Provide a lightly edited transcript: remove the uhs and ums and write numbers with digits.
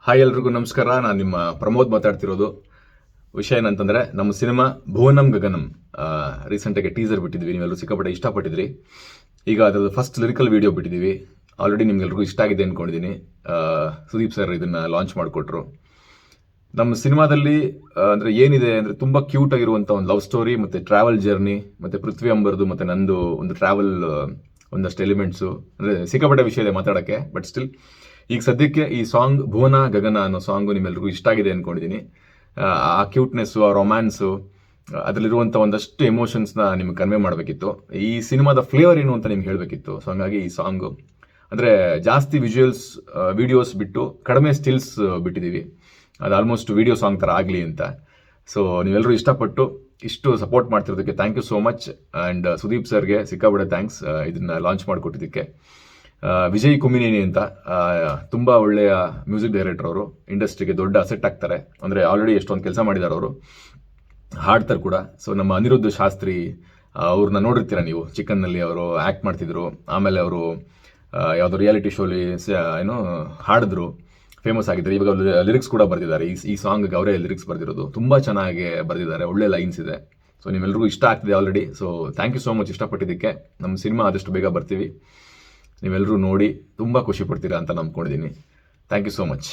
Hi ಎಲ್ರಿಗೂ ನಮಸ್ಕಾರ. ನಾನು ನಿಮ್ಮ ಪ್ರಮೋದ್ ಮಾತಾಡ್ತಿರೋದು. ವಿಷಯ ಏನಂತಂದರೆ, ನಮ್ಮ ಸಿನಿಮಾ ಭುವನಂ ಗಗನಂ ರೀಸೆಂಟಾಗಿ ಟೀಸರ್ ಬಿಟ್ಟಿದ್ವಿ. ನೀವೆಲ್ಲರೂ ಸಿಕ್ಕಾಪಟ್ಟೆ ಇಷ್ಟಪಟ್ಟಿದ್ರಿ. ಈಗ ಅದರದ್ದು ಫಸ್ಟ್ ಲಿರಿಕಲ್ ವಿಡಿಯೋ ಬಿಟ್ಟಿದ್ದೀವಿ. ಆಲ್ರೆಡಿ ನಿಮ್ಗೆಲ್ರಿಗೂ ಇಷ್ಟ ಆಗಿದೆ ಅಂದ್ಕೊಂಡಿದ್ದೀನಿ. ಸುದೀಪ್ ಸರ್ ಇದನ್ನು ಲಾಂಚ್ ಮಾಡಿಕೊಟ್ರು. ನಮ್ಮ ಸಿನಿಮಾದಲ್ಲಿ ಅಂದರೆ ಏನಿದೆ ಅಂದರೆ, ತುಂಬ ಕ್ಯೂಟ್ ಆಗಿರುವಂಥ ಒಂದು ಲವ್ ಸ್ಟೋರಿ ಮತ್ತು ಟ್ರಾವೆಲ್ ಜರ್ನಿ, ಮತ್ತು ಪೃಥ್ವಿ ಅಂಬರ್ದು ಮತ್ತು ನಂದು ಒಂದು ಟ್ರಾವೆಲ್ ಒಂದಷ್ಟು ಎಲಿಮೆಂಟ್ಸು, ಅಂದರೆ ಸಿಕ್ಕಾಪಟ್ಟೆ ವಿಷಯ ಇದೆ ಮಾತಾಡೋಕ್ಕೆ. ಬಟ್ ಸ್ಟಿಲ್ ಈಗ ಸದ್ಯಕ್ಕೆ ಈ ಸಾಂಗ್ ಭುವನ ಗಗನ ಅನ್ನೋ ಸಾಂಗು ನಿಮ್ಮೆಲ್ರಿಗೂ ಇಷ್ಟ ಆಗಿದೆ ಅಂದ್ಕೊಂಡಿದ್ದೀನಿ. ಆ ಕ್ಯೂಟ್ನೆಸ್ಸು, ಆ ರೊಮ್ಯಾನ್ಸು, ಅದರಲ್ಲಿರುವಂಥ ಒಂದಷ್ಟು ಎಮೋಷನ್ಸ್ನ ನಿಮ್ಗೆ ಕನ್ವೆ ಮಾಡಬೇಕಿತ್ತು. ಈ ಸಿನಿಮಾದ ಫ್ಲೇವರ್ ಏನು ಅಂತ ನಿಮ್ಗೆ ಹೇಳಬೇಕಿತ್ತು. ಸೊ ಹಂಗಾಗಿ ಈ ಸಾಂಗು ಅಂದರೆ ಜಾಸ್ತಿ ವಿಡಿಯೋಸ್ ಬಿಟ್ಟು ಕಡಿಮೆ ಸ್ಟಿಲ್ಸ್ ಬಿಟ್ಟಿದ್ದೀವಿ. ಅದು ಆಲ್ಮೋಸ್ಟ್ ವಿಡಿಯೋ ಸಾಂಗ್ ಥರ ಆಗಲಿ ಅಂತ. ಸೊ ನೀವೆಲ್ಲರೂ ಇಷ್ಟಪಟ್ಟು ಇಷ್ಟು ಸಪೋರ್ಟ್ ಮಾಡ್ತಿರೋದಕ್ಕೆ thank you so much. And Sudeep ಸರ್ಗೆ ಸಿಕ್ಕಾಬಿಡೆ ಥ್ಯಾಂಕ್ಸ್ ಇದನ್ನು ಲಾಂಚ್ ಮಾಡಿಕೊಟ್ಟಿದ್ದಕ್ಕೆ. ವಿಜಯ್ ಕುಮ್ಮಿನೇನಿ ಅಂತ ತುಂಬ ಒಳ್ಳೆಯ ಮ್ಯೂಸಿಕ್ ಡೈರೆಕ್ಟರ್. ಅವರು ಇಂಡಸ್ಟ್ರಿಗೆ ದೊಡ್ಡ ಅಸೆಟ್ ಆಗ್ತಾರೆ. ಅಂದರೆ ಆಲ್ರೆಡಿ ಎಷ್ಟೊಂದು ಕೆಲಸ ಮಾಡಿದ್ದಾರೆ ಅವರು, ಹಾಡ್ತಾರೆ ಕೂಡ. ಸೊ ನಮ್ಮ ಅನಿರುದ್ಧ ಶಾಸ್ತ್ರಿ ಅವ್ರನ್ನ ನೋಡಿರ್ತೀರ ನೀವು, ಚಿಕನ್ನಲ್ಲಿ ಅವರು ಆ್ಯಕ್ಟ್ ಮಾಡ್ತಿದ್ರು. ಆಮೇಲೆ ಅವರು ಯಾವುದೋ ರಿಯಾಲಿಟಿ ಶೋಲಿ ಹಾಡಿದ್ರು, ಫೇಮಸ್ ಆಗಿದ್ದಾರೆ. ಇವಾಗ ಲಿರಿಕ್ಸ್ ಕೂಡ ಬರೆದಿದ್ದಾರೆ. ಈ ಸಾಂಗ್ಗೆ ಅವರೇ ಲಿರಿಕ್ಸ್ ಬರೆದಿರೋದು. ತುಂಬ ಚೆನ್ನಾಗಿ ಬರೆದಿದ್ದಾರೆ, ಒಳ್ಳೆ ಲೈನ್ಸ್ ಇದೆ. ಸೊ ನಿಮ್ಮೆಲ್ರಿಗೂ ಇಷ್ಟ ಆಗ್ತಿದೆ already. So thank you so much ಇಷ್ಟಪಟ್ಟಿದ್ದಕ್ಕೆ. ನಮ್ಮ ಸಿನಿಮಾ ಆದಷ್ಟು ಬೇಗ ಬರ್ತೀವಿ. ನೀವೆಲ್ಲರೂ ನೋಡಿ ತುಂಬ ಖುಷಿ ಪಡ್ತೀರಾ ಅಂತ ನಂಬ್ಕೊಂಡಿದ್ದೀನಿ. Thank you so much.